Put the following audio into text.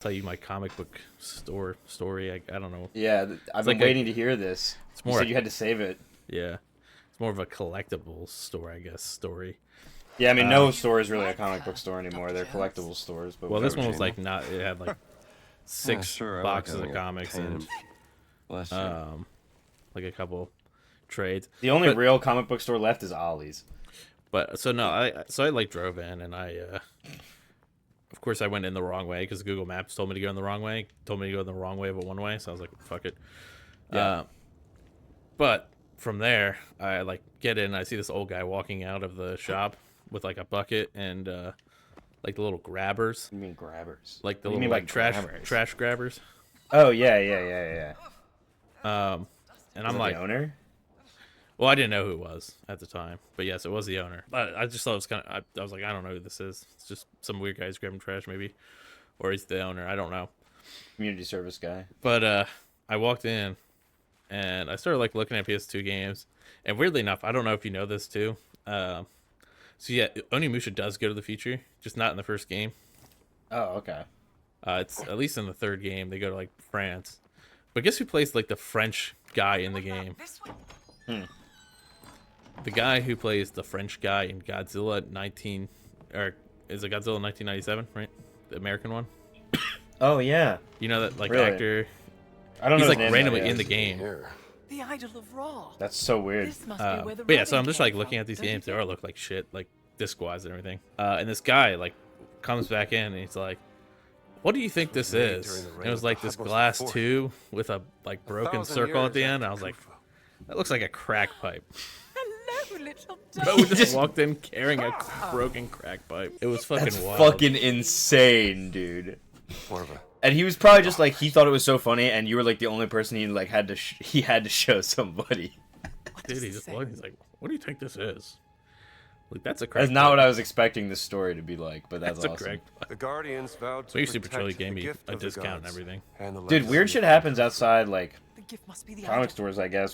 tell you my comic book story. I don't know. Yeah, I've been waiting to hear this. It's more. You said you had to save it. Yeah, it's more of a collectible store, I guess. Story. Yeah, I mean, no store is really a comic book store anymore. They're collectible stores. But well, this whatever. one was like not. It had like six boxes of comics and like a couple trades. The only real comic book store left is Ollie's. But so no, I like drove in and of course I went in the wrong way because Google Maps told me to go in the wrong way. Told me to go in the wrong way, but one way. So I was like, fuck it. Yeah. But from there, I like get in. And I see this old guy walking out of the shop with like a bucket and like the little grabbers. You mean grabbers? Like the What do you little mean by trash grabbers. Oh yeah. And I'm like, the owner. well, I didn't know who it was at the time, but yes, it was the owner. But I just thought it was kind of. I was like, I don't know who this is. It's just some weird guy's grabbing trash, maybe, or he's the owner. I don't know. Community service guy. But I walked in, and I started like looking at PS2 games, and weirdly enough, I don't know if you know this too. So yeah, Onimusha does go to the future, just not in the first game. Oh, okay. It's at least in the third game they go to like France. But guess who plays like the French guy in the game? The guy who plays the French guy in Godzilla 19, or is it Godzilla 1997, right? The American one. Oh yeah. You know that like Really? actor. I don't know. He's his like name, randomly though, yeah. in the game. The idol of Ra. That's so weird. This must be where the But yeah, so rubbing I'm just came like looking from, at these don't you games. They think? all look like shit, like disc-wise and everything. And this guy like comes back in and he's like, "What do you think this is?" And it was like this glass tube with a like broken circle at the end. I was like, "That looks like a crack pipe." Hello, little But we just walked in carrying a broken crack pipe. It was fucking That's wild. fucking insane, dude. And he was probably just like, he thought it was so funny, and you were like the only person he like had to he had to show somebody. Dude, he just looked. He's like, "What do you think this is?" Like, that's a crack. That's not what I was expecting this story to be like, but that's That's a awesome. crack pipe. The Guardians vowed to Maybe Super protect Chili gave the me gift a of the discount and gods everything. and the Dude, weird legacy shit happens outside like The gift must be the comic idol. stores, I guess.